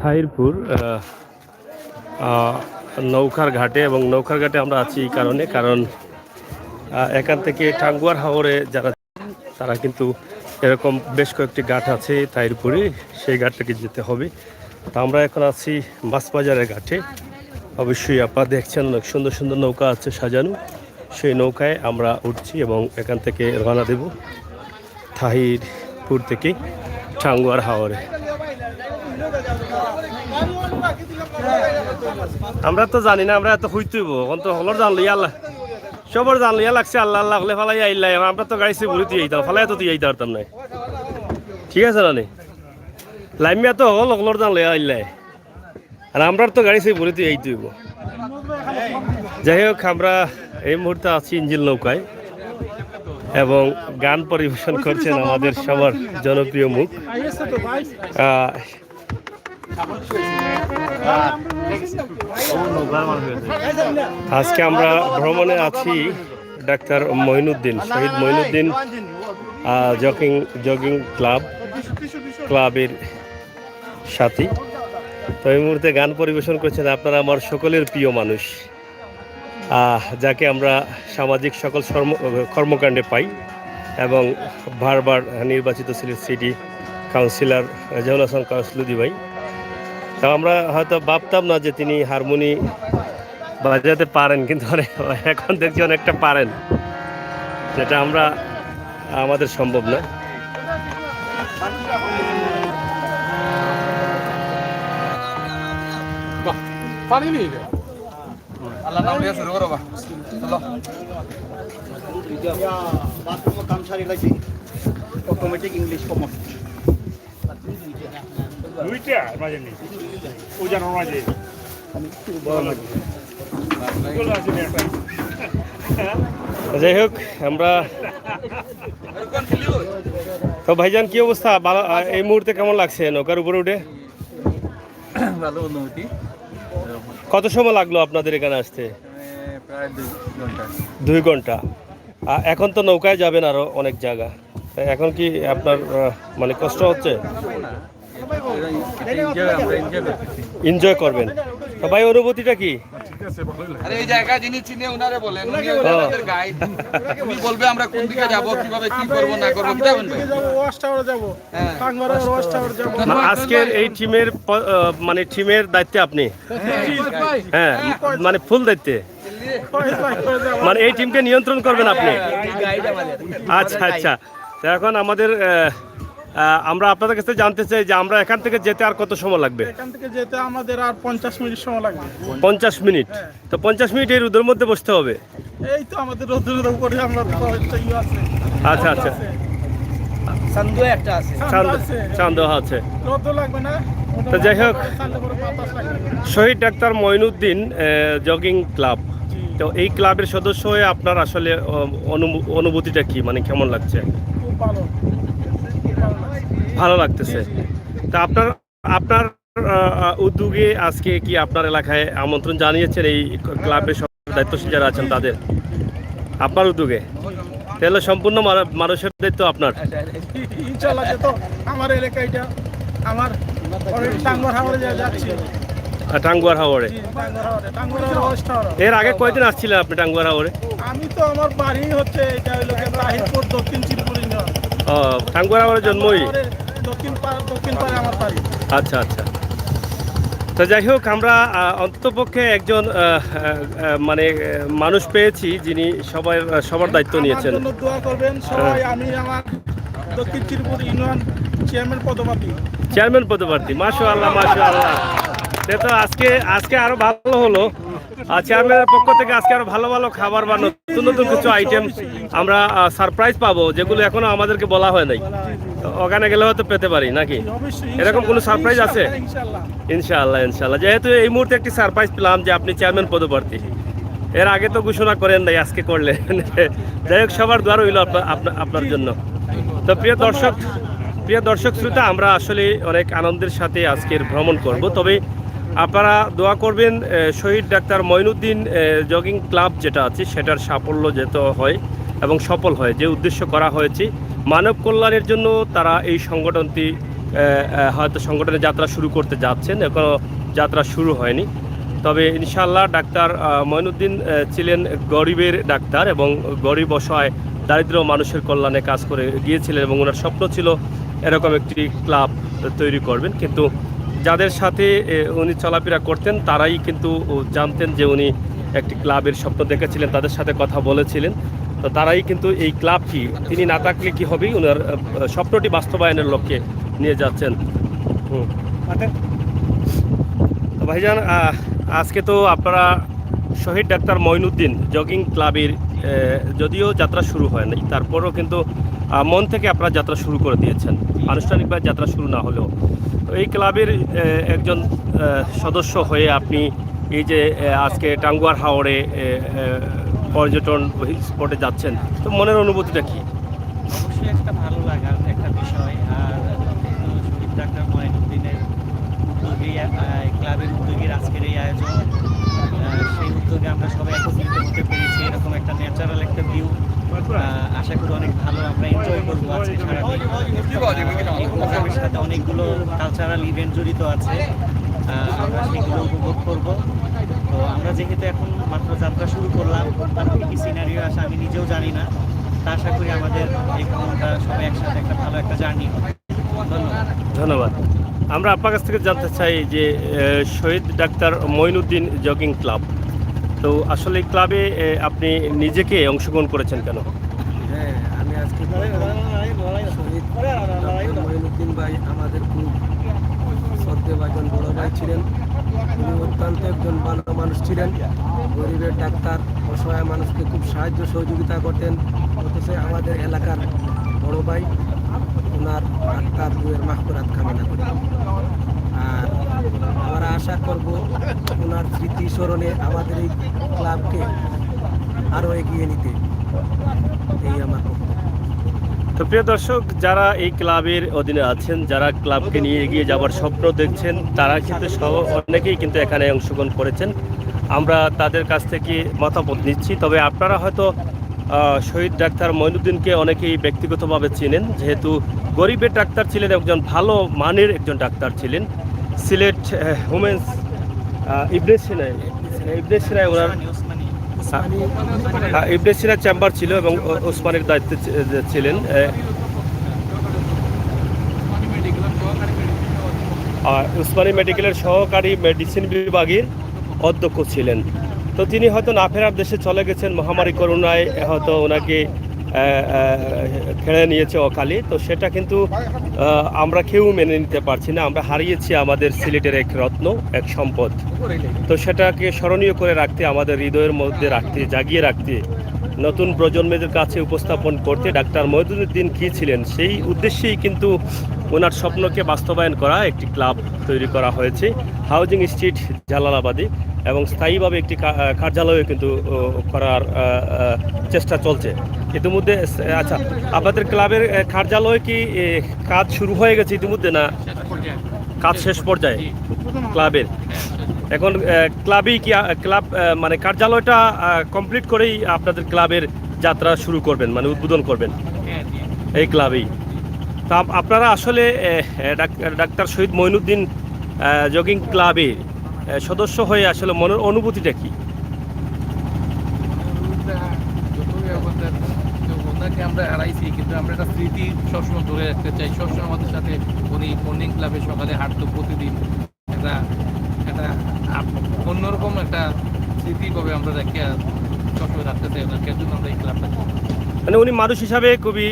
থাইরপুর নৌকার ঘাটে, এবং নৌকার ঘাটে আমরা আছি এই কারণে, কারণ এখান থেকে টাঙ্গুয়ার হাওরে যারা তারা কিন্তু এরকম বেশ কয়েকটি ঘাট আছে থাইরপুরে, সেই ঘাটটাকে যেতে হবে। তো আমরা এখন আছি মাছবাজারের ঘাটে। অবশ্যই আপনারা দেখছেন অনেক সুন্দর সুন্দর নৌকা আছে সাজানো, সেই নৌকায় আমরা উঠছি এবং এখান থেকে রওনা দেব থাইরপুর থেকে টাঙ্গুয়ার হাওরে। আমরা তো জানি না, আমরা এত হইতেইব তো হলর জানলো আল্লাহ সবর জানলো লাগছে আল্লাহ আল্লাহ হলে ফালাই আইলাই, আমরা তো গাড়ি ঘুরে দিয়ে যাইতাম, ফালাই তো দিয়ে পারতাম না। ঠিক আছে না লাইমিয়া তো হল হলর জানলো আইলাই, আর আমরা তো গাড়ি ঘুরে দিয়ে যাইতেইব। যাই হোক, আমরা এই মুহূর্তে আছি ইঞ্জিল নৌকায় এবং গান পরিবেশন করছেন আমাদের সবার জনপ্রিয় মুখ। আজকে আমরা ভ্রমণে আছি ডাক্তার মঈনুদ্দিন, শহীদ মঈনুদ্দিন জগিং ক্লাবের সাথী। তো এই মুহূর্তে গান পরিবেশন করছেন আপনারা আমার সকলের প্রিয় মানুষ, যাকে আমরা সামাজিক সকল কর্মকাণ্ডে পাই এবং বারবার নির্বাচিত ছিলেন সিটি কাউন্সিলর রেজাউল হাসান কাউসলুদি ভাই। তো আমরা হয়তো ভাবতাম না যে তিনি হারমোনি বাজাতে পারেন, কিন্তু এখন দেখছি অনেকটা পারেন, যেটা আমাদের সম্ভব না। অটোমেটিক ইংলিশ কমন যাই হোক, আমরা তো ভাইজান কি অবস্থা, এই মুহূর্তে কেমন লাগছে নৌকার উপরে উঠে? ভালো অনুভূতি। কত সময় লাগলো আপনাদের এখানে আসতে? প্রায় 2 ঘন্টা। 2 ঘন্টা। এখন তো নৌকায় যাবেন আরো অনেক জায়গা, এখন কি আপনার মানে কষ্ট হচ্ছে? এনজয় করবেন তো ভাই, অনুভূতিটা কি? আরে এই জায়গা যিনি চিনে ওনারে বলেন, উনি আমাদের গাইড, উনি বলবে আমরা কোন দিকে যাব, কিভাবে কি করব না করব। কি যাবেন ভাই? ওয়াশ টাওয়ার যাব, টাঙ্গুয়ার ওয়াশ টাওয়ার যাব। আজকের এই টিমের মানে টিমের দায়িত্বে আপনি? হ্যাঁ, মানে ফুল দায়িত্বে, মানে এই টিমকে নিয়ন্ত্রণ করবেন আপনি? আচ্ছা আচ্ছা। তো এখন আমাদের আমরা আপনাদের কাছে জানতে চাই যে আমরা এখান থেকে যেতে আর কত সময় লাগবে? এখান থেকে যেতে আমাদের আর 50 মিনিট সময় লাগবে। 50 মিনিট? তো 50 মিনিট এই রোদের মধ্যে বসতে হবে? এই তো আমাদের রোদের উপরে আমরা আছে। আচ্ছা আচ্ছা, চান্দু একটা আছে, চান্দু আছে, রোদ লাগবে না। তো যাই হোক, শহীদ ডাক্তার মঈনুদ্দিন জগিং ক্লাব, তো এই ক্লাবের সদস্য হয়ে আপনার আসলে অনুভূতিটা কি, মানে কেমন লাগছে? খুব ভালো, ভালো লাগতেছে। তা আপনার উদ্যোগে আজকে কি আপনার এলাকায় আমন্ত্রণ জানিয়েছেন এই ক্লাবের সব দায়িত্বশীল যারা আছেন তাদের? আপনার উদ্যোগে তাহলে সম্পূর্ণ মানুষের দায়িত্ব আপনার? ইনশাআল্লাহ। তো আমার এলাকায় এটা আমার টাঙ্গুয়ার হাওরে যাচ্ছি। টাঙ্গুয়ার হাওরে? Tanguar wash tower. এর আগে কয়দিন আসছিলেন আপনি টাঙ্গুয়ার হাওরে? আমি তো আমার বাড়ি হচ্ছে এটা হলো তাহিরপুর, দক্ষিণ চিরপুর ইউনিয়ন। ও, টাঙ্গুয়ার হাওরে জন্মই? দক্ষিণ পাড়ে আমার বাড়ি। আচ্ছা আচ্ছা। তো যাই হোক, আমরা অন্ততপক্ষে একজন মানে মানুষ পেয়েছি যিনি সবার দায়িত্ব নিয়েছেন। আমার জন্য দোয়া করবেন সবাই। আমি আমার দক্ষিণ চিরপুর ইউনিয়ন চেয়ারম্যান পদপ্রার্থী। মাশাআল্লাহ মাশাআল্লাহ। তো আজকে আরো ভালো হলো, চেয়ারম্যানের পক্ষ থেকে আজকে আরো ভালো ভালো খাবার বা নতুন নতুন কিছু আইটেম আমরা সারপ্রাইজ পাবো, যেগুলো এখনো আমাদেরকে বলা হয় নাই। ওখানে গেলে হয়তো পেতে পারি নাকি? এরকম কোনো সারপ্রাইজ আছে? ইনশাআল্লাহ ইনশাআল্লাহ। যেহেতু এই মুহূর্তে একটি সারপ্রাইজ পেলাম যে আপনি চেয়ারম্যান পদপ্রার্থী, এর আগে তো ঘোষণা করেন নাই, আজকে করলেন। যাই হোক, সবার দোয়া রইল আপনার জন্য। তো প্রিয় দর্শক শ্রোতা, আমরা আসলে অনেক আনন্দের সাথে আজকের ভ্রমণ করব, তবে আপনারা দোয়া করবেন শহীদ ডাক্তার মঈনুদ্দিন জগিং ক্লাব যেটা আছে সেটার সাফল্য যেতে হয় এবং সফল হয়। যে উদ্দেশ্য করা হয়েছে মানব কল্যাণের জন্য, তারা এই সংগঠনটি হয়তো সংগঠনের যাত্রা শুরু করতে যাচ্ছেন, এখনও যাত্রা শুরু হয়নি। তবে ইনশাআল্লাহ ডাক্তার মঈনুদ্দিন ছিলেন গরিবের ডাক্তার এবং গরিব অসহায় দারিদ্র মানুষের কল্যাণে কাজ করে গিয়েছিলেন এবং ওনার স্বপ্ন ছিল এরকম একটি ক্লাব তৈরি করবেন। কিন্তু যাদের সাথে উনি চলাফেরা করতেন তারাই কিন্তু জানতেন যে উনি একটি ক্লাবের স্বপ্ন দেখেছিলেন, তাদের সাথে কথা বলেছিলেন। তো তারাই কিন্তু এই ক্লাবটি তিনি না থাকলে কী হবে, ওনার স্বপ্নটি বাস্তবায়নের লক্ষ্যে নিয়ে যাচ্ছেন। তো ভাইজান, আজকে তো আপনারা শহীদ ডাক্তার মঈনুদ্দিন জগিং ক্লাবের যদিও যাত্রা শুরু হয়নি, তারপরও কিন্তু মন থেকে আপনারা যাত্রা শুরু করে দিয়েছেন, আনুষ্ঠানিকভাবে যাত্রা শুরু না হলেও। তো এই ক্লাবের একজন সদস্য হয়ে আপনি এই যে আজকে টাঙ্গুয়ার হাওরে পর্যটন স্পটে যাচ্ছেন, তো মনের অনুভূতিটা কি? অবশ্যই একটা ভালো লাগার একটা বিষয়। আর শহীদ ডাক্তার মঈনুদ্দিনের উদ্যোগেই ক্লাবের উদ্যোগের আজকের এই আয়োজন, সেই উদ্যোগে আমরা সবাই একত্রিত হতে পেরেছি। এরকম একটা ন্যাচারাল একটা ভিউ, আশা করি অনেক ভালো আমরা এনজয় করবো আজকে সারাদিন। এই প্রোগ্রামের সাথে অনেকগুলো কালচারাল ইভেন্ট জড়িত আছে, আমরা সেগুলো উপভোগ করব। তো আমরা যেহেতু এখন মাত্র যাত্রা শুরু করলাম, তারপরে কি সিনারিও আসে আমি নিজেও জানি না। তা আশা করি আমাদের এই ভ্রমণটা সবাই একসাথে একটা ভালো একটা জার্নি হবে। ধন্যবাদ। ধন্যবাদ। আমরা আপনার কাছ থেকে জানতে চাই যে শহীদ ডাক্তার মঈনুদ্দিন জগিং ক্লাব, তো আসলে এই ক্লাবে আপনি নিজেকে অংশগ্রহণ করেছেন কেন? হ্যাঁ, আমি আজকে শহীদ মঈনুদ্দিন ভাই আমাদের খুব শ্রদ্ধেয় একজন বড় ভাই ছিলেন। তিনি অত্যন্ত একজন ভালো মানুষ ছিলেন, গরিবের ডাক্তার, অসহায় মানুষকে খুব সাহায্য সহযোগিতা করতেন। অথচ আমাদের এলাকার বড় ভাই, ওনার আত্মার রুহের মাগফিরাত কামনা করি। আর আমরা আশা করব ওনার স্মৃতি স্মরণে আমাদের এই ক্লাবকে আরও এগিয়ে নিতে। এই আমার বক্তব্য। তো প্রিয় দর্শক, যারা এই ক্লাবের অধীনে আছেন, যারা ক্লাবকে নিয়ে এগিয়ে যাওয়ার স্বপ্ন দেখছেন, তারা কিন্তু অনেকেই কিন্তু এখানে অংশগ্রহণ করেছেন। আমরা তাদের কাছ থেকে মতামত নিচ্ছি। তবে আপনারা হয়তো শহীদ ডাক্তার মঈনুদ্দিনকে অনেকেই ব্যক্তিগতভাবে চিনেন, যেহেতু গরিবের ডাক্তার ছিলেন, একজন ভালো মানের একজন ডাক্তার ছিলেন। সিলেট উমেন্স ইবনে সিনায় ওনার ইবনে সিনা চেম্বার ছিল এবং ওসমানের দায়িত্বে ছিলেন। উসমানী মেডিকেলের সহকারী মেডিসিন বিভাগের অধ্যক্ষ ছিলেন। তো তিনি হয়তো না ফেরার দেশে চলে গেছেন, মহামারী করোনায় হয়তো ওনাকে খেড়ে নিয়েছে অকালে। তো সেটা কিন্তু আমরা কেউ মেনে নিতে পারছি না। আমরা হারিয়েছি আমাদের সিলেটের এক রত্ন, এক সম্পদ। তো সেটাকে স্মরণীয় করে রাখতে, আমাদের হৃদয়ের মধ্যে রাখতে, জাগিয়ে রাখতে, নতুন প্রজন্মের কাছে উপস্থাপন করতে ডাক্তার মঈনুদ্দিন কী ছিলেন, সেই উদ্দেশ্যেই কিন্তু ওনার স্বপ্নকে বাস্তবায়ন করা একটি ক্লাব তৈরি করা হয়েছে হাউজিং স্ট্রিট জালালাবাদে, এবং স্থায়ীভাবে একটি কার্যালয় কিন্তু করার চেষ্টা চলছে ইতিমধ্যে। আচ্ছা, আপনাদের ক্লাবের কার্যালয় কি কাজ শুরু হয়ে গেছে ইতিমধ্যে, না কাজ শেষ পর্যায়ে ক্লাবের? এখন ক্লাবেই কি ক্লাব মানে কার্যালয়টা কমপ্লিট করেই আপনাদের ক্লাবের যাত্রা শুরু করবেন, মানে উদ্বোধন করবেন এই ক্লাবেই? তা আপনারা আসলে ডাক্তার শহীদ মঈনুদ্দিন জগিং ক্লাবে সদস্য হয়ে আসলে মনের অনুভূতিটা কি? ওনাকে আমরা হারাইছি, কিন্তু আমরা একটা স্মৃতি সবসময় ধরে রাখতে চাই। সবসময় আমাদের সাথে উনি মর্নিং ক্লাবে সকালে হাঁটতো প্রতিদিন। একটা একটা অন্যরকম একটা স্মৃতিভাবে আমরা রাখিয়া সবসময় রাখতে চাই ওনাকে, জন্য আমরা এই ক্লাবটা। মানে উনি মানুষ হিসাবে খুবই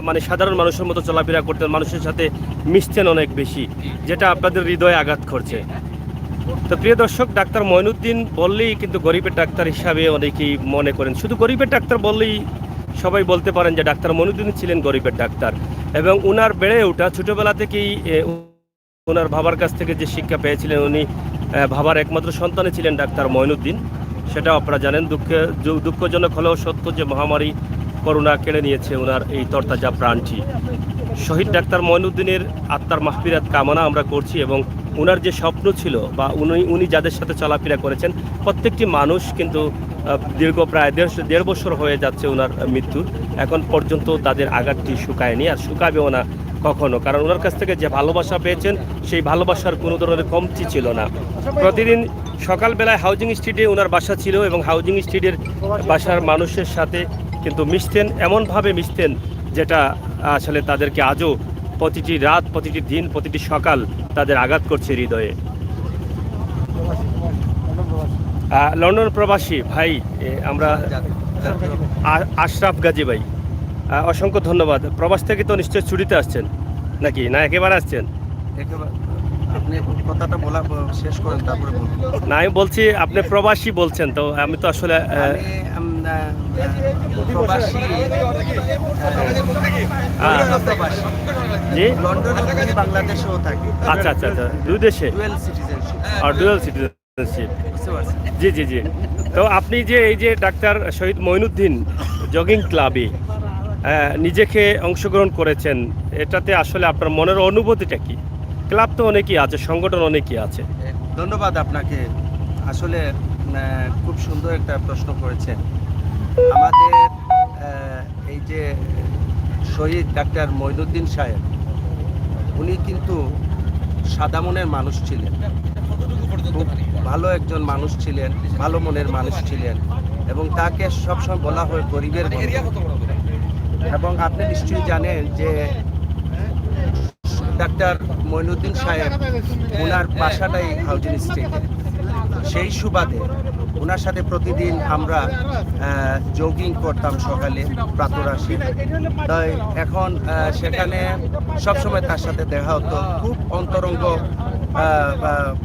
মানে সাধারণ মানুষের মতো চলাফেরা করতেন, মানুষের সাথে মিশতেন অনেক বেশি, যেটা আপনাদের হৃদয়ে আঘাত করছে। তো প্রিয় দর্শক, ডাক্তার মঈনুদ্দিন বললেই কিন্তু গরিবের ডাক্তার হিসাবে অনেকেই মনে করেন। শুধু গরিবের ডাক্তার বললেই সবাই বলতে পারেন যে ডাক্তার মঈনুদ্দিন ছিলেন গরিবের ডাক্তার, এবং উনার বেড়ে ওঠা ছোটোবেলা থেকেই ওনার বাবার কাছ থেকে যে শিক্ষা পেয়েছিলেন, উনি বাবার একমাত্র সন্তানই ছিলেন ডাক্তার মঈনুদ্দিন। সেটাও আপনারা জানেন। দুঃখজনক হলেও সত্য যে মহামারী করোনা কেড়ে নিয়েছে ওনার এই তরতাজা প্রাণটি। শহীদ ডাক্তার মঈনুদ্দিনের আত্মার মাগফিরাত কামনা আমরা করছি, এবং ওনার যে স্বপ্ন ছিল বা উনি যাদের সাথে চলাফেরা করেছেন, প্রত্যেকটি মানুষ কিন্তু দীর্ঘ প্রায় 1.5 বছর হয়ে যাচ্ছে ওনার মৃত্যুর, এখন পর্যন্ত তাদের আঘাতটি শুকায়নি, আর শুকাবেও না কখনো, কারণ ওনার কাছ থেকে যে ভালোবাসা পেয়েছেন সেই ভালোবাসার কোনো ধরনের কমতি ছিল না। প্রতিদিন সকালবেলায় হাউজিং স্ট্রিটে ওনার বাসা ছিল এবং হাউজিং স্ট্রিটের বাসার মানুষের সাথে কিন্তু মিশতেন, এমনভাবে মিশতেন যেটা আসলে তাদেরকে আজও প্রতিটি রাত, প্রতিটি দিন, প্রতিটি সকাল তাদের আঘাত করছে হৃদয়ে। লন্ডন প্রবাসী ভাই, আমরা আশরাফ গাজী ভাই, অসংখ্য ধন্যবাদ। প্রবাস থেকে তো নিশ্চয়ই ছুটিতে আসছেন নাকি, না একেবারে আসছেন? আপনি কথাটা বলা শেষ করেন, তারপরে বলুন। না, আমি বলছি আপনি প্রবাসী বলছেন, তো আমি তো আসলে প্রবাসী, জি, লন্ডনে বাংলাদেশেও থাকি। আচ্ছা আচ্ছা আচ্ছা, দুই দেশে ডুয়াল সিটিজেনশিপ। আর ডুয়াল সিটিজেনশিপ। জি জি জি। তো আপনি যে এই যে ডাক্তার শহীদ মঈনুদ্দিন জগিং ক্লাবে নিজেকে অংশগ্রহণ করেছেন, এটাতে আসলে আপনার মনের অনুভূতিটা কি? ক্লাব তো অনেকই আছে, সংগঠন অনেকই আছে। ধন্যবাদ আপনাকে। আসলে খুব সুন্দর একটা প্রশ্ন করেছেন। আমাদের এই যে শহীদ ডাক্তার মঈনুদ্দিন সাহেব, উনি কিন্তু সাদা মনের মানুষ ছিলেন, খুব ভালো একজন মানুষ ছিলেন, ভালো মনের মানুষ ছিলেন, এবং তাকে সবসময় বলা হয় গরিবের বন্ধু। এবং আপনি নিশ্চয়ই জানেন যে ডাক্তার মঈনুদ্দিন সাহেব, ওনার বাসাটাই হাউজিং স্ট্রিটে। সেই সুবাদে ওনার সাথে প্রতিদিন আমরা জগিং করতাম সকালে প্রাতরাশি। তাই এখন সেখানে সবসময় তার সাথে দেখা হতো। খুব অন্তরঙ্গ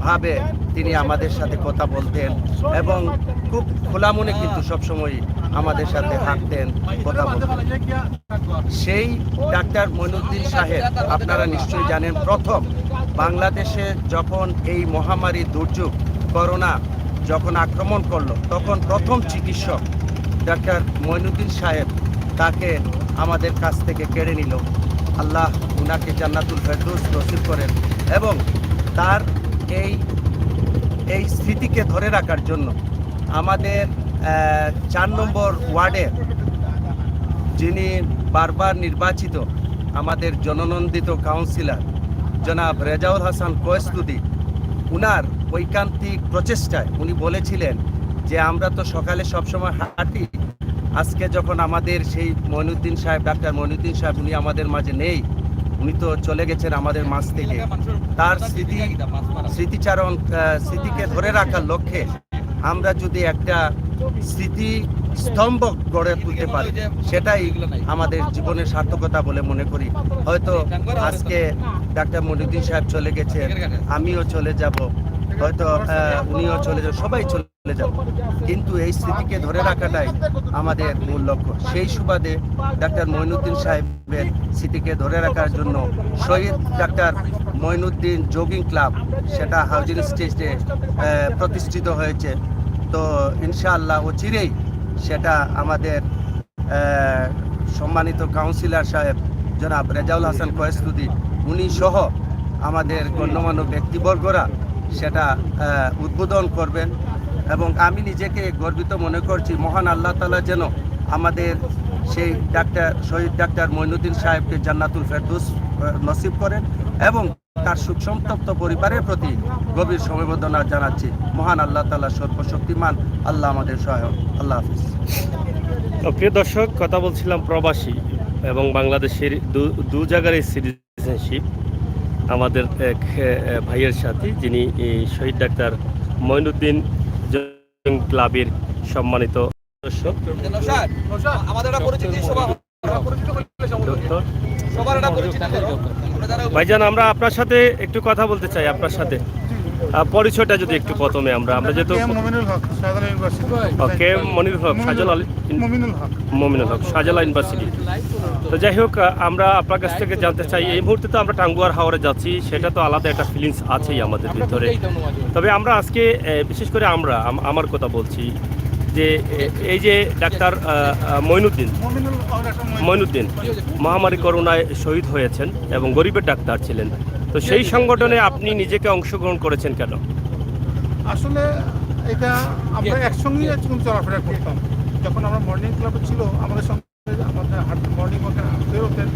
ভাবে তিনি আমাদের সাথে কথা বলতেন এবং খুব খোলা মনে কিন্তু সবসময় আমাদের সাথে হাঁটতেন, কথা বলতেন। সেই ডাক্তার মঈনুদ্দিন সাহেব, আপনারা নিশ্চয়ই জানেন, প্রথম বাংলাদেশে যখন এই মহামারী দুর্যোগ করোনা যখন আক্রমণ করলো, তখন প্রথম চিকিৎসক ডাক্তার মঈনুদ্দিন সাহেব তাকে আমাদের কাছ থেকে কেড়ে নিল। আল্লাহ উনাকে জান্নাতুল ফেরদৌস নসিব করেন এবং তার এই স্মৃতিকে ধরে রাখার জন্য আমাদের 4 নম্বর ওয়ার্ডের যিনি বারবার নির্বাচিত আমাদের জননন্দিত কাউন্সিলর জনাব রেজাউল হাসান কোয়েস্তুদি, উনার ঐকান্তিক প্রচেষ্টায় উনি বলেছিলেন যে আমরা তো সকালে সবসময় হাঁটি, আজকে যখন আমাদের সেই মঈনুদ্দিন সাহেব, ডাক্তার মঈনুদ্দিন সাহেব, উনি আমাদের মাঝে নেই, উনি তো চলে গেছেন আমাদের মাঝ থেকে, তার স্মৃতিকে ধরে রাখার লক্ষ্যে আমরা যদি একটা স্মৃতি স্তম্ভ গড়ে তুলতে পারি, সেটাই আমাদের জীবনের সার্থকতা বলে মনে করি। হয়তো আজকে ডাক্তার মঈনুদ্দিন সাহেব চলে গেছেন, আমিও চলে যাব, হয়তো উনিও চলে যাবেন, সবাই চলে যাব, কিন্তু এই স্মৃতিকে ধরে রাখাটাই আমাদের মূল লক্ষ্য। সেই সুবাদে ডাক্তার মঈনুদ্দিন সাহেবের স্মৃতিকে ধরে রাখার জন্য শহীদ ডাক্তার মঈনুদ্দিন জগিং ক্লাব, সেটা হাউজিং স্ট্রিটে প্রতিষ্ঠিত হয়েছে। তো ইনশাআল্লাহ অচিরেই সেটা আমাদের সম্মানিত কাউন্সিলর সাহেব জনাব রেজাউল হাসান কোয়েস্তুদি, উনি সহ আমাদের গণ্যমান্য ব্যক্তিবর্গরা সেটা উদ্বোধন করবেন। এবং আমি নিজেকে গর্বিত মনে করছি, মহান আল্লাহ তাআলা যেন আমাদের সেই শহীদ ডাক্তার মঈনুদ্দিন সাহেবকে জান্নাতুল ফেরদৌস নসিব করেন এবং তার সুখসন্তপ্ত পরিবারের প্রতি গভীর সমবেদনা জানাচ্ছি। মহান আল্লাহ তাআলা সর্বশক্তিমান, আল্লাহ আমাদের সহায়ক। আল্লাহ হাফিজ। প্রিয় দর্শক, কথা বলছিলাম প্রবাসী এবং বাংলাদেশের দু জায়গার সিটিজেনশিপ আমাদের এক ভাইয়ের সাথে, যিনি শহীদ ডাক্তার মঈনুদ্দিন জগিং ক্লাবের সম্মানিত সদস্য। ভাইজান, আমরা আপনার সাথে একটু কথা বলতে চাই। আপনার সাথে পরিচয়টা যদি একটু প্রথমে আমরা যেহেতু ওকে মনিরুল হক মমিনুল হক শাহজালাল ইউনিভার্সিটি। তো যাই হোক, আমরা আপনার কাছ থেকে জানতে চাই, এই মুহূর্তে তো আমরা টাঙ্গুয়ার হাওরে যাচ্ছি, সেটা তো আলাদা একটা ফিলিংস আছেই আমাদের ভিতরে। তবে আমরা আজকে বিশেষ করে আমার কথা বলছি যে এই যে ডাক্তার মঈনুদ্দিন মহামারী করোনায় শহীদ হয়েছেন এবং গরিবের ডাক্তার ছিলেন, তো সেই সংগঠনে আপনি নিজেকে অংশগ্রহণ করেছেন কেন? আসলে এটা আমরা একসঙ্গেই চলাফেরা করতাম। যখন আমরা মর্নিং ক্লাবে ছিল, আমাদের সঙ্গে আমাদের মর্নিং ওয়াকে বেরোতেন,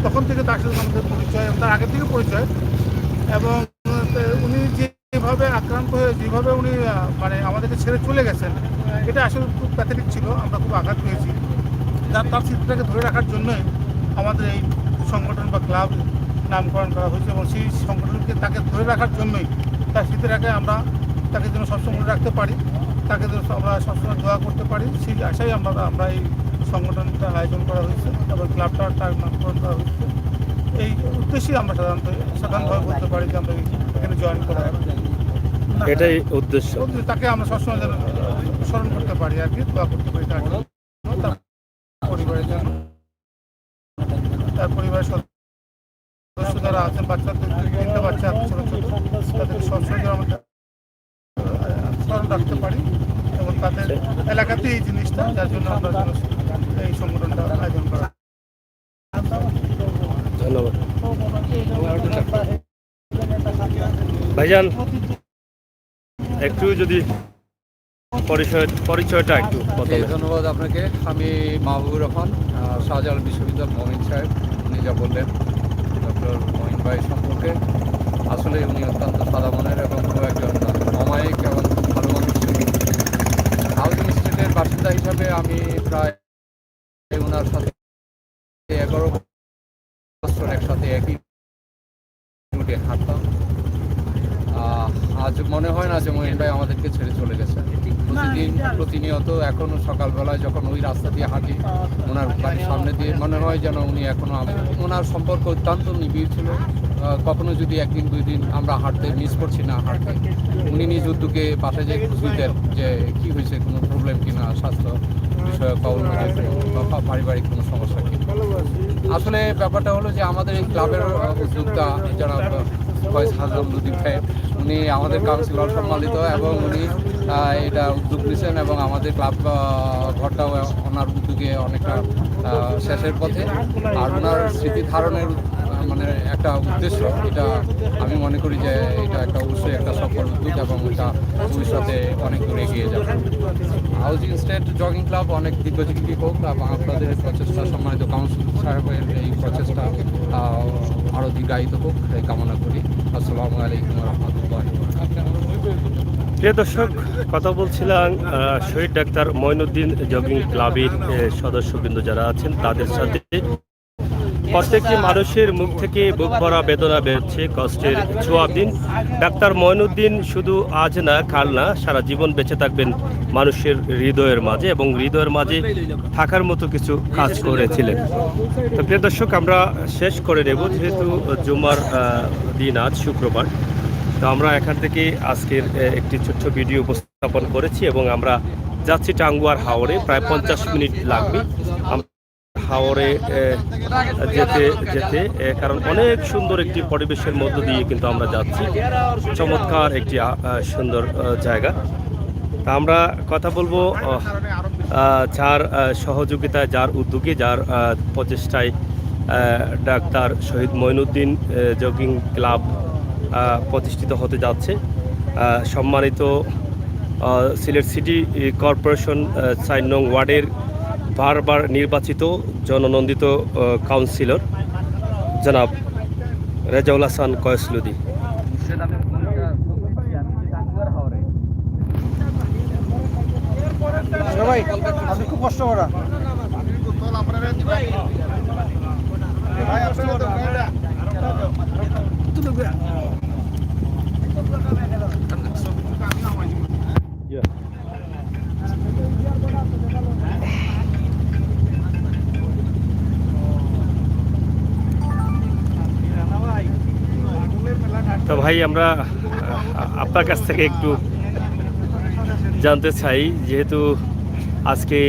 তখন থেকে তার সাথে আমাদের পরিচয়, তার আগে থেকে পরিচয়। এবং উনি যেভাবে আক্রান্ত হয়ে যেভাবে উনি মানে আমাদেরকে ছেড়ে চলে গেছেন, এটা আসলে খুব প্যাথেটিক ছিল। আমরা খুব আঘাত পেয়েছি। তার স্মৃতিটাকে ধরে রাখার জন্যই আমাদের এই সংগঠন বা ক্লাব নামকরণ করা হয়েছে, এবং সেই সংগঠনকে তাকে ধরে রাখার জন্যই, তার স্মৃতিটাকে আমরা তাকে যেন সবসময় মনে রাখতে পারি, তাকে যেন আমরা সবসময় দোয়া করতে পারি, সেই আশাই আমরা এই সংগঠনটা আয়োজন করা হয়েছে এবং ক্লাবটা তার নামকরণ করা হয়েছে। এই উদ্দেশ্যেই আমরা সাধারণভাবে বলতে পারি যে আমরা এখানে জয়েন করা এটাই উদ্দেশ্য। তাকে আমরা সবসময় যেন স্মরণ করতে পারি আর কি, দোয়া করতে পারি তার জন্য, তার পরিবারের জন্য, তার পরিবারের সদস্য যারা আছেন, বাচ্চাদের 3টে বাচ্চা ছোট ছোট, তাদের সবসময় যেন আমরা স্মরণ রাখতে পারি এবং তাদের এলাকাতে এই জিনিসটা, যার জন্য আমরা এই সংগঠনটা আয়োজন করা। ধন্যবাদ ভাইজান, একটু যদি পরিচয়টা একটু প্রথমে। ধন্যবাদ আপনাকে। আমি মাহবুবুর রহমান, শাহজালাল বিশ্ববিদ্যালয় মমিন সাহেব। উনি যা বললেন ডক্টর মহিন ভাই সম্পর্কে, আসলে উনি অত্যন্ত সাদা মনের এবং খুব একজন অমায়িক এবং ভালো মানুষ ছিলেন। হাউজিং স্টেটের বাসিন্দা হিসাবে আমি প্রায় ওনার সাথে 11 বছর একসাথে একই রুটে হাঁটতাম। আজ মনে হয় না যে মহিন ভাই আমাদেরকে ছেড়ে চলে গেছে। প্রতিনিয়ত এখনও সকালবেলায় যখন ওই রাস্তা দিয়ে হাঁটি, ওনার বাড়ির সামনে দিয়ে মনে হয় যেন উনি এখনও, ওনার সম্পর্ক অত্যন্ত নিবিড় ছিল। কখনো যদি 1 দিন 2 দিন আমরা হাঁটতে মিস করছি না হাঁটতে, উনি নিজ উদ্যোগে পাশে যে খুঁজতেন যে কী হয়েছে, কোনো প্রবলেম কিনা, স্বাস্থ্য বিষয়ক বা পারিবারিক কোনো সমস্যা কিনা। আসলে ব্যাপারটা হলো যে আমাদের এই ক্লাবের উদ্যোক্তা যারা ফয়েজ হাসান লুতিফ সাহেব, উনি আমাদের কাউন্সিলর সম্মানিত এবং উনি এটা উদ্যোগ নিয়েছেন এবং আমাদের ক্লাব ঘরটাও ওনার উদ্যোগে অনেকটা শেষের পথে। আর ওনার স্মৃতি ধারণের মানে একটা উদ্দেশ্য, এটা আমি মনে করি যে এটা একটা অবশ্যই একটা সফল উদ্যোগ এবং এটা ভবিষ্যতে অনেক দূর এগিয়ে যাবে। হাউজিং স্টেট জগিং ক্লাব অনেক দীর্ঘজীবী হোক এবং আপনাদের প্রচেষ্টা, সম্মানিত কাউন্সিল সাহেবের এই প্রচেষ্টা আরও দীর্ঘায়িত হোক এই কামনা করি। আসসালামু আলাইকুম রহমতুল্লাহ। প্রিয় দর্শক, কথা বলছিলাম শহীদ ডাক্তার মঈনুদ্দিন জগিং ক্লাবের সদস্যবৃন্দ যারা আছেন তাদের সাথে। প্রত্যেকটি মানুষের মুখ থেকে বুক ভরা বেদনা বেরোচ্ছে, কষ্টের ছোঁয়া দিন। ডাক্তার মঈনুদ্দিন শুধু আজ না কাল না, সারা জীবন বেঁচে থাকবেন মানুষের হৃদয়ের মাঝে এবং হৃদয়ের মাঝে থাকার মতো কিছু কাজ করেছিলেন। তো প্রিয় দর্শক, আমরা শেষ করে নেব, যেহেতু জুমার দিন আজ শুক্রবার। তো আমরা এখান থেকে আজকের একটি ছোট্ট ভিডিও উপস্থাপন করেছি এবং আমরা যাচ্ছি টাঙ্গুয়ার হাওরে। প্রায় 50 মিনিট লাগবে হাওরে যেতে যেতে, কারণ অনেক সুন্দর একটি পরিবেশের মধ্য দিয়ে কিন্তু আমরা যাচ্ছি। চমৎকার একটি সুন্দর জায়গা। তা আমরা কথা বলবো যার সহযোগিতায়, যার উদ্যোগে, যার প্রচেষ্টায় ডাক্তার শহীদ মঈনুদ্দিন জগিং ক্লাব প্রতিষ্ঠিত হতে যাচ্ছে। সম্মানিত সিলেট সিটি কর্পোরেশন 4 নং ওয়ার্ডের বারবার নির্বাচিত জননন্দিত কাউন্সিলর জনাব রেজাউল হাসান কয়েস লুদি। খুব কষ্ট করা তো ভাই, আমরা আপনার কাছ থেকে একটু জানতে চাই, যেহেতু আজকে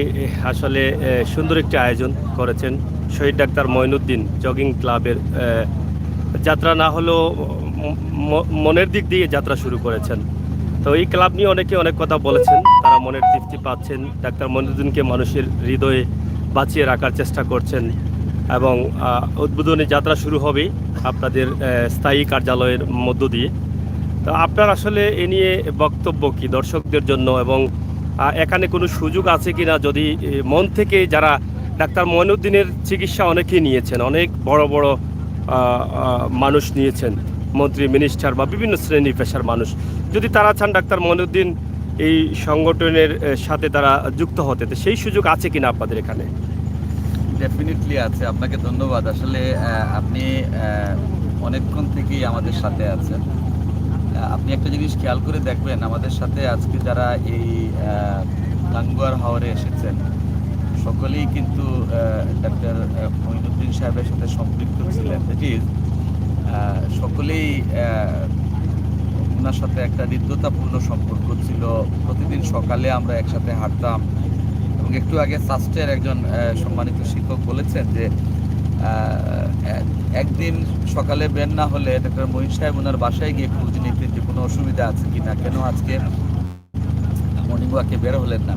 আসলে সুন্দর একটি আয়োজন করেছেন শহীদ ডাক্তার মঈনুদ্দিন জগিং ক্লাবের, যাত্রা না হলেও মনের দিক দিয়ে যাত্রা শুরু করেছেন। তো এই ক্লাব নিয়ে অনেকে অনেক কথা বলেছেন, তারা মনের তৃপ্তি পাচ্ছেন, ডাক্তার মঈনুদ্দিনকে মানুষের হৃদয়ে বাঁচিয়ে রাখার চেষ্টা করছেন এবং উদ্বোধনী যাত্রা শুরু হবে আপনাদের স্থায়ী কার্যালয়ের মধ্য দিয়ে। তো আপনার আসলে এ নিয়ে বক্তব্য কি দর্শকদের জন্য, এবং এখানে কোনো সুযোগ আছে কিনা, যদি মন থেকে যারা ডাক্তার মঈনুদ্দিনের চিকিৎসা অনেকেই নিয়েছেন, অনেক বড় বড় মানুষ নিয়েছেন, মন্ত্রী, মিনিস্টার বা বিভিন্ন শ্রেণী পেশার মানুষ। যদি তারা চান ডাক্তার মঈনুদ্দিন এই সংগঠনের সাথে তারা যুক্ত হতে, তো সেই সুযোগ আছে কিনা আপনাদের এখানে? ডেফিনেটলি আছে। আপনাকে ধন্যবাদ। আসলে আপনি অনেকক্ষণ থেকেই আমাদের সাথে আছেন। আপনি একটা জিনিস খেয়াল করে দেখবেন, আমাদের সাথে আজকে যারা এই টাঙ্গুয়ার হাওরে এসেছেন সকলেই কিন্তু ডাক্তার মঈনুদ্দিন সাহেবের সাথে সম্পৃক্ত ছিলেন। সকলেই ওনার সাথে একটা হৃদ্যতাপূর্ণ সম্পর্ক ছিল। প্রতিদিন সকালে আমরা একসাথে হাঁটতাম এবং একটু আগে সাস্টের একজন সম্মানিত শিক্ষক বলেছেন যে একদিন সকালে বের না হলে ডাক্তার মঈন সাহেব ওনার বাসায় গিয়ে খোঁজ নিতেন যে কোনো অসুবিধা আছে কিনা, কেন আজকে মর্নিং ওয়াকে বের হলেন না।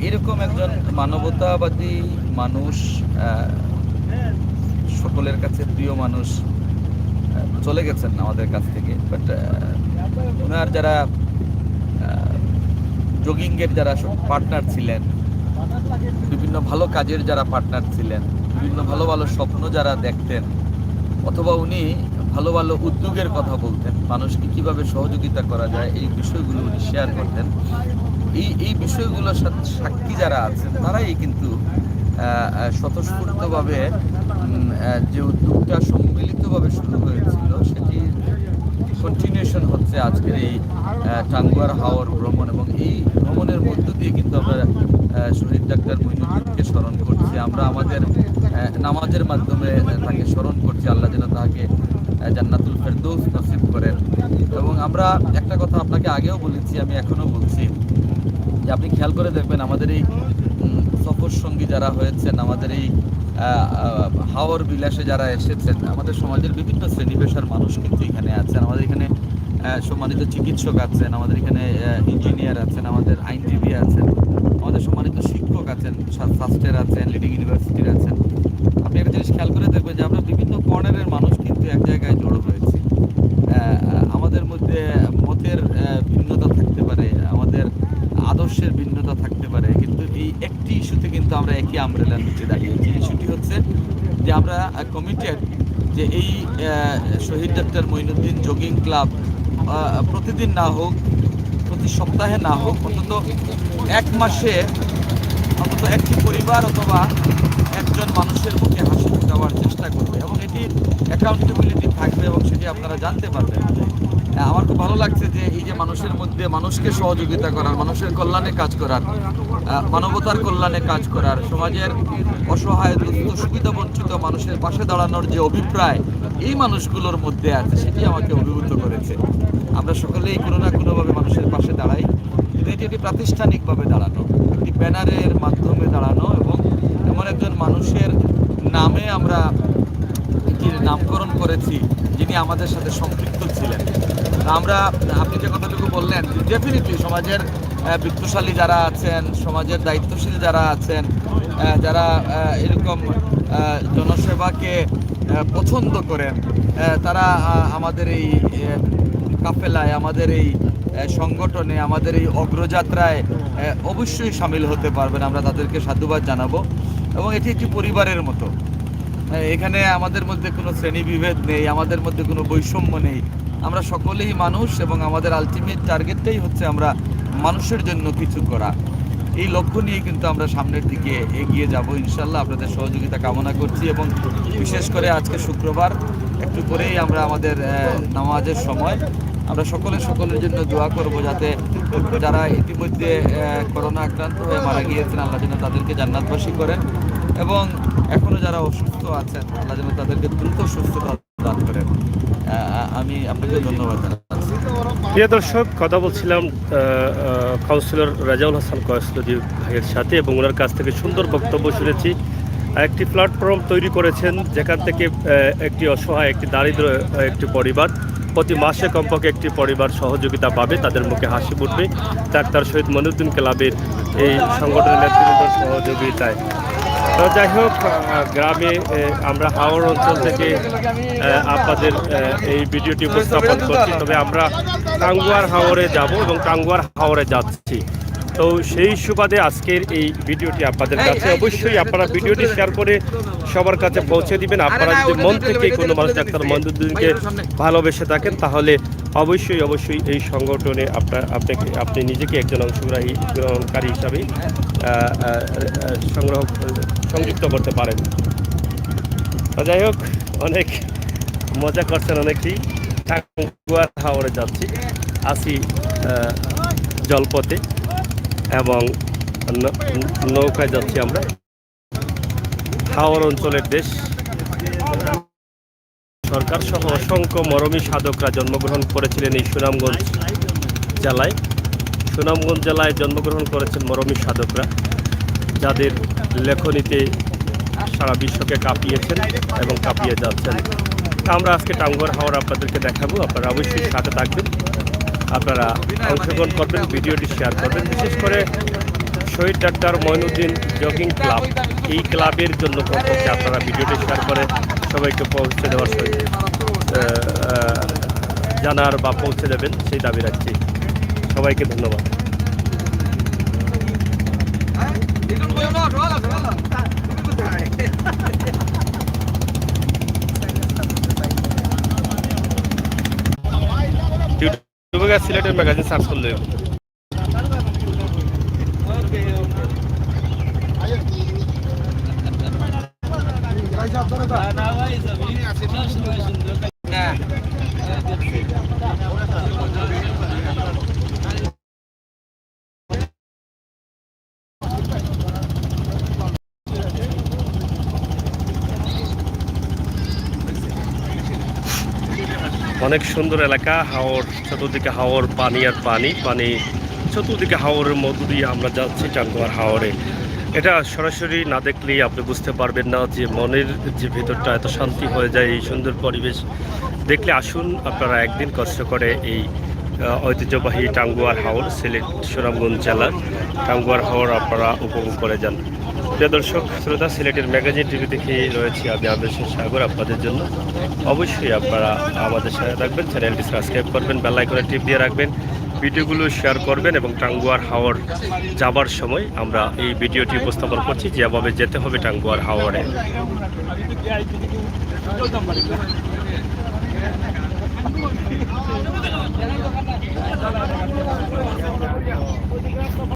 এরকম একজন মানবতাবাদী মানুষ, সকলের কাছে প্রিয় মানুষ চলে গেছেন আমাদের কাছ থেকে। বাট ওনার যারা জগিংয়ের যারা পার্টনার ছিলেন, বিভিন্ন ভালো কাজের যারা পার্টনার ছিলেন, বিভিন্ন ভালো ভালো স্বপ্ন যারা দেখতেন, অথবা উনি ভালো ভালো উদ্যোগের কথা বলতেন, মানুষকে কিভাবে সহযোগিতা করা যায় এই বিষয়গুলো উনি শেয়ার করতেন। এই বিষয়গুলোর সাথে সাক্ষী যারা আছেন তারাই কিন্তু স্বতঃস্ফূর্তভাবে যে উদ্যোগটা সম্মিলিতভাবে শুরু হয়েছিল সেটির কন্টিনিউশন হচ্ছে আজকের এই টাঙ্গুয়ার হাওর ভ্রমণ। এবং এই ভ্রমণের মধ্য দিয়ে কিন্তু আমরা শহীদ ডাক্তার মঈনুদ্দিনকে স্মরণ করছি। আমরা আমাদের নামাজের মাধ্যমে তাকে স্মরণ করছি। আল্লাহ যেন তাকে জান্নাতুল ফেরদৌস নসিব করেন। এবং আমরা একটা কথা আপনাকে আগেও বলেছি, আমি এখনও বলছি, যে আপনি খেয়াল করে দেখবেন আমাদের এই সফর সঙ্গী যারা হয়েছেন, আমাদের এই হাওর বিলাসে যারা এসেছেন, আমাদের সমাজের বিভিন্ন শ্রেণী পেশার মানুষ কিন্তু এখানে আছেন। আমাদের এখানে সম্মানিত চিকিৎসক আছেন, আমাদের এখানে ইঞ্জিনিয়ার আছেন, আমাদের আইনজীবী আছেন, আমাদের সম্মানিত শিক্ষক আছেন, সাস্টের আছেন, লিডিং ইউনিভার্সিটির আছেন। আপনি একটা জিনিস খেয়াল করে দেখবেন যে আমরা বিভিন্ন কর্নারের মানুষ কিন্তু এক জায়গায় জড়ো হয়েছি। আমাদের মধ্যে মতের ভিন্নতা থাকতে পারে, আমাদের আদর্শের ভিন্নতা থাকতে পারে, কিন্তু এই একটি ইস্যুতে কিন্তু আমরা একই আমব্রেলার নিচে দাঁড়িয়েছি। ইস্যুটি হচ্ছে যে আমরা কমিটেড যে এই শহীদ ডাক্তার মঈনুদ্দিন জগিং ক্লাব প্রতিদিন না হোক, প্রতি সপ্তাহে না হোক, অন্তত এক মাসে অন্তত একটি পরিবার অথবা একজন মানুষের মুখে হাসি দেওয়ার চেষ্টা করবে এবং এটি অ্যাকাউন্টেবিলিটি থাকবে এবং সেটি আপনারা জানতে পারবেন। আমার খুব ভালো লাগছে যে এই যে মানুষের মধ্যে মানুষকে সহযোগিতা করার, মানুষের কল্যাণে কাজ করার, মানবতার কল্যাণে কাজ করার, সমাজের অসহায় দুস্থ সুবিধা বঞ্চিত মানুষের পাশে দাঁড়ানোর যে অভিপ্রায় এই মানুষগুলোর মধ্যে আছে সেটি আমাকে অভিভূত করেছে। আমরা সকলেই কোনো না কোনোভাবে মানুষের পাশে দাঁড়াই, কিন্তু এটি একটি প্রাতিষ্ঠানিকভাবে দাঁড়ানো, একটি ব্যানারের মাধ্যমে দাঁড়ানো এবং এমন একজন মানুষের নামে আমরা এটির নামকরণ করেছি যিনি আমাদের সাথে সম্পৃক্ত ছিলেন। আমরা, আপনি যে কথাটুকু বললেন, ডেফিনেটলি সমাজের বিত্তশালী যারা আছেন, সমাজের দায়িত্বশীল যারা আছেন, যারা এরকম জনসেবাকে পছন্দ করেন, তারা আমাদের এই কাফেলায়, আমাদের এই সংগঠনে, আমাদের এই অগ্রযাত্রায় অবশ্যই সামিল হতে পারবেন। আমরা তাদেরকে সাধুবাদ জানাবো এবং এটি একটি পরিবারের মতো। এখানে আমাদের মধ্যে কোনো শ্রেণীবিভেদ নেই, আমাদের মধ্যে কোনো বৈষম্য নেই। আমরা সকলেই মানুষ এবং আমাদের আলটিমেট টার্গেটটাই হচ্ছে আমরা মানুষের জন্য কিছু করা। এই লক্ষ্য নিয়ে কিন্তু আমরা সামনের দিকে এগিয়ে যাব ইনশাল্লাহ। আপনাদের সহযোগিতা কামনা করছি এবং বিশেষ করে আজকে শুক্রবার একটু পরেই আমরা আমাদের নামাজের সময় আমরা সকলের জন্য দোয়া করব, যাতে যারা ইতিমধ্যে করোনা আক্রান্ত হয়ে মারা গিয়েছেন আল্লাহ যেন তাদেরকে জান্নাতবাসী করেন এবং এখনও যারা অসুস্থ আছেন আল্লাহ যেন তাদেরকে দ্রুত সুস্থতা দান করেন। আমি আপনাকে ধন্যবাদ জানাচ্ছি। প্রিয় দর্শক, কথা বলছিলাম কাউন্সিলর রাজাউল হাসান কয়েসলজি ভাইয়ের সাথে এবং ওনার কাছ থেকে সুন্দর বক্তব্য শুনেছি। একটি প্ল্যাটফর্ম তৈরি করেছেন যেখান থেকে একটি অসহায়, একটি দারিদ্র একটি পরিবার প্রতি মাসে কমপক্ষে একটি পরিবার সহযোগিতা পাবে, তাদের মুখে হাসি ফুটবে ডাক্তার শহীদ মঈনুদ্দিন ক্লাবের এই সংগঠনের নেতৃবৃন্দের সহযোগিতায়। তো যাই হোক, গ্রামে আমরা হাওর অঞ্চল থেকে আপনাদের এই ভিডিওটি উপস্থাপন করছি। তবে আমরা টাঙ্গুয়ার হাওরে যাব এবং টাঙ্গুয়ার হাওরে যাচ্ছি। তো সেই সুবাদে আজকের এই ভিডিওটি আপনাদের কাছে অবশ্যই আপনারা ভিডিওটি শেয়ার করে সবার কাছে পৌঁছে দিবেন। আপনারা যদি মন থেকে কোনো মানুষ ডাক্তার মঈনুদ্দিনকে ভালোবেসে থাকেন তাহলে অবশ্যই এই সংগঠনে আপনি নিজেকে একজন অংশগ্রহণকারী হিসাবে সংযুক্ত করতে পারেন। যাই হোক, অনেক মজা করছেন অনেকেই। টাঙ্গুয়ার হাওরে যাচ্ছি, আসি জলপথে এবং নৌকায় যাচ্ছি আমরা। হাওর অঞ্চলের দেশ, সরকার সহ অসংখ্য মরমী সাধকরা জন্মগ্রহণ করেছিলেন এই সুনামগঞ্জ জেলায়। সুনামগঞ্জ জেলায় জন্মগ্রহণ করেছেন মরমী সাধকরা, যাদের লেখনীতে সারা বিশ্বকে কাঁপিয়েছেন এবং কাঁপিয়ে যাচ্ছেন। আমরা আজকে টাঙ্গুয়ার হাওর আপনাদেরকে দেখাবো, আপনারা অবশ্যই সাথে থাকবেন, আপনারা অংশগ্রহণ করবেন, ভিডিওটি শেয়ার করবেন। বিশেষ করে শহীদ ডাক্তার মঈনুদ্দিন জগিং ক্লাব, এই ক্লাবের জন্য কমপক্ষে আপনারা ভিডিওটি শেয়ার করে সবাইকে পৌঁছে দেওয়ার জানার বা পৌঁছে দেবেন সেই দাবি রাখছি। সবাইকে ধন্যবাদ। ইউটিউবে সিলেটের ম্যাগাজিন সার্চ করলে অনেক সুন্দর এলাকা। হাওর চতুর্দিকে হাওর, পানি আর পানি, চতুর্দিকে হাওরের মধ্য দিয়ে আমরা যাচ্ছি টাঙ্গুয়ার হাওরে। এটা সরাসরি না দেখলেই আপনি বুঝতে পারবেন না যে মনের যে ভেতরটা এত শান্তি হয়ে যায় এই সুন্দর পরিবেশ দেখলে। আসুন আপনারা একদিন কষ্ট করে এই ঐতিহ্যবাহী টাঙ্গুয়ার হাওর, সিলেট সুনামগঞ্জ জেলার টাঙ্গুয়ার হাওর আপনারা উপভোগ করে যান। প্রিয় দর্শক শ্রোতা, সিলেটের ম্যাগাজিন টিভি দেখে রয়েছি আমি আবেশের সাগর আপনাদের জন্য। অবশ্যই আপনারা আমাদের সাথে থাকবেন, চ্যানেলটি সাবস্ক্রাইব করবেন, বেল আইকনে টিপ দিয়ে রাখবেন, ভিডিওগুলো শেয়ার করবেন এবং টাঙ্গুয়ার হাওর যাবার সময় আমরা এই ভিডিওটি উপস্থাপন করছি যেভাবে যেতে হবে টাঙ্গুয়ার হাওরে।